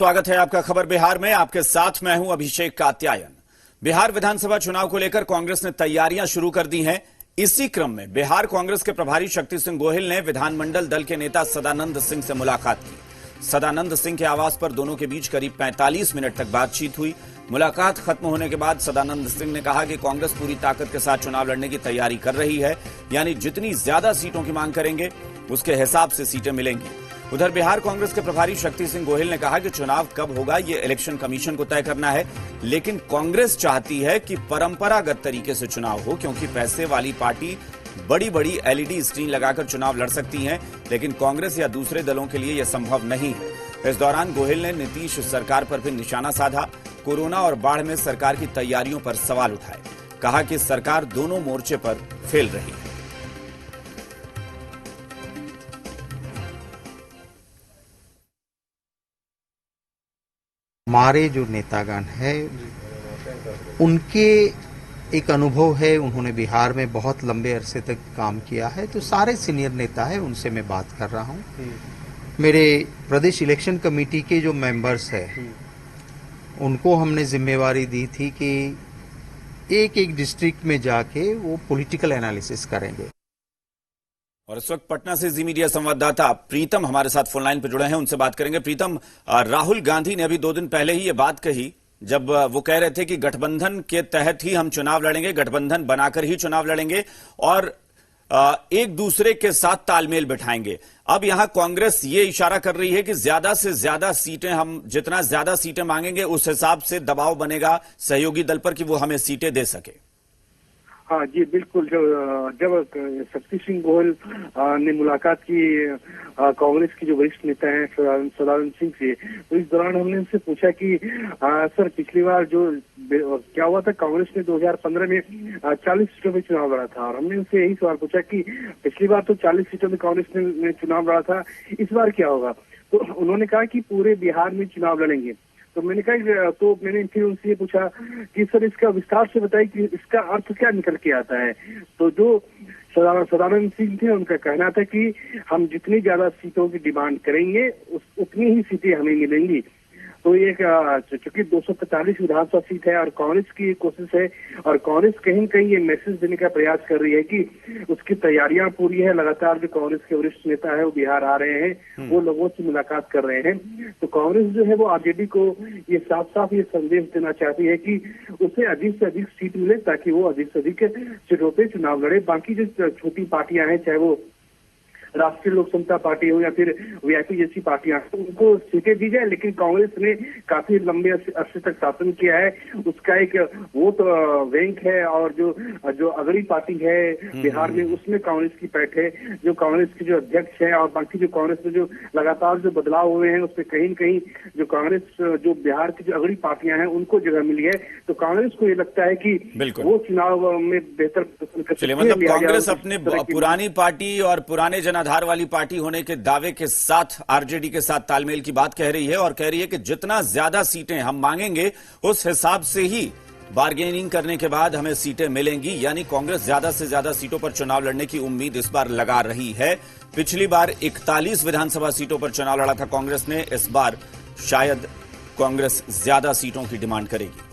स्वागत है आपका खबर बिहार में। आपके साथ मैं हूं अभिषेक कात्यायन। बिहार विधानसभा चुनाव को लेकर कांग्रेस ने तैयारियां शुरू कर दी हैं। इसी क्रम में बिहार कांग्रेस के प्रभारी शक्ति सिंह गोहिल ने विधानमंडल दल के नेता सदानंद सिंह से मुलाकात की। सदानंद सिंह के आवास पर दोनों के बीच करीब 45 मिनट तक बातचीत हुई। मुलाकात खत्म होने के बाद सदानंद सिंह ने कहा कि कांग्रेस पूरी ताकत के साथ चुनाव लड़ने की तैयारी कर रही है, यानी जितनी ज्यादा सीटों की मांग करेंगे उसके हिसाब से सीटें मिलेंगी। उधर बिहार कांग्रेस के प्रभारी शक्ति सिंह गोहिल ने कहा कि चुनाव कब होगा ये इलेक्शन कमीशन को तय करना है, लेकिन कांग्रेस चाहती है कि परंपरागत तरीके से चुनाव हो, क्योंकि पैसे वाली पार्टी बड़ी बड़ी एलईडी स्क्रीन लगाकर चुनाव लड़ सकती हैं, लेकिन कांग्रेस या दूसरे दलों के लिए यह संभव नहीं है। इस दौरान गोहिल ने नीतीश सरकार पर भी निशाना साधा। कोरोना और बाढ़ में सरकार की तैयारियों पर सवाल उठाए। कहा कि सरकार दोनों मोर्चे पर फेल रही है। हमारे जो नेतागण हैं उनके एक अनुभव है, उन्होंने बिहार में बहुत लंबे अरसे तक काम किया है, तो सारे सीनियर नेता हैं, उनसे मैं बात कर रहा हूं। मेरे प्रदेश इलेक्शन कमेटी के जो मेंबर्स हैं उनको हमने जिम्मेवारी दी थी कि एक एक डिस्ट्रिक्ट में जाके वो पॉलिटिकल एनालिसिस करेंगे। और इस वक्त पटना से जी मीडिया संवाददाता प्रीतम हमारे साथ फोन लाइन पर जुड़े हैं, उनसे बात करेंगे। प्रीतम, राहुल गांधी ने अभी 2 दिन पहले ही ये बात कही, जब वो कह रहे थे कि गठबंधन के तहत ही हम चुनाव लड़ेंगे, गठबंधन बनाकर ही चुनाव लड़ेंगे और एक दूसरे के साथ तालमेल बिठाएंगे। अब यहां कांग्रेस ये इशारा कर रही है कि ज्यादा से ज्यादा सीटें, हम जितना ज्यादा सीटें मांगेंगे उस हिसाब से दबाव बनेगा सहयोगी दल पर कि वो हमें सीटें दे सके। हाँ जी, बिल्कुल। जब शक्ति सिंह गोहिल ने मुलाकात की कांग्रेस की जो वरिष्ठ नेता हैं सदानंद सिंह से, तो इस दौरान हमने उनसे पूछा कि सर, पिछली बार जो क्या हुआ था, कांग्रेस ने 2015 में 40 सीटों में चुनाव लड़ा था, और हमने उनसे यही सवाल पूछा कि पिछली बार तो 40 सीटों में कांग्रेस ने चुनाव लड़ा था, इस बार क्या होगा। तो उन्होंने कहा कि पूरे बिहार में चुनाव लड़ेंगे। तो मैंने कहा, तो मैंने फिर उनसे ये पूछा कि सर, इसका विस्तार से बताइए कि इसका अर्थ क्या निकल के आता है। तो जो सदानंद सिंह थे, उनका कहना था कि हम जितनी ज्यादा सीटों की डिमांड करेंगे उतनी ही सीटें हमें मिलेंगी। तो ये चूंकि 245 विधानसभा सीट है और कांग्रेस की कोशिश है, और कांग्रेस कहीं न कहीं ये मैसेज देने का प्रयास कर रही है कि उसकी तैयारियां पूरी है। लगातार जो कांग्रेस के वरिष्ठ नेता है वो बिहार आ रहे हैं, वो लोगों से मुलाकात कर रहे हैं। तो कांग्रेस जो है वो आरजेडी को ये साफ साफ ये संदेश देना चाहती है कि उसे अधिक से अधिक सीट मिले, ताकि वो अधिक से अधिक सीटों पर चुनाव लड़े। बाकी जो छोटी पार्टियां हैं, चाहे वो राष्ट्रीय लोक समता पार्टी हो या फिर वीआईपी जैसी पार्टियां, उनको सीटें दी जाए, लेकिन कांग्रेस ने काफी लंबे अरसे तक शासन किया है, उसका एक वोट बैंक है, और जो अगली पार्टी है बिहार में, उसमें कांग्रेस की पैठ है। जो कांग्रेस के जो अध्यक्ष है और बाकी जो कांग्रेस में जो लगातार जो बदलाव हुए हैं, उसमें कहीं न कहीं जो कांग्रेस, जो बिहार की जो अगली पार्टियां हैं, उनको जगह मिली है। तो कांग्रेस को ये लगता है कि वो चुनाव में बेहतर प्रदर्शन कर सकती है। मतलब कांग्रेस अपने पुरानी पार्टी और पुराने जनाधार वाली पार्टी होने के दावे के साथ आरजेडी के साथ तालमेल की बात कह रही है, और कह रही है कि जितना ज्यादा सीटें हम मांगेंगे उस हिसाब से ही बार्गेनिंग करने के बाद हमें सीटें मिलेंगी। यानी कांग्रेस ज्यादा से ज्यादा सीटों पर चुनाव लड़ने की उम्मीद इस बार लगा रही है। पिछली बार 41 विधानसभा सीटों पर चुनाव लड़ा था कांग्रेस ने, इस बार शायद कांग्रेस ज्यादा सीटों की डिमांड करेगी।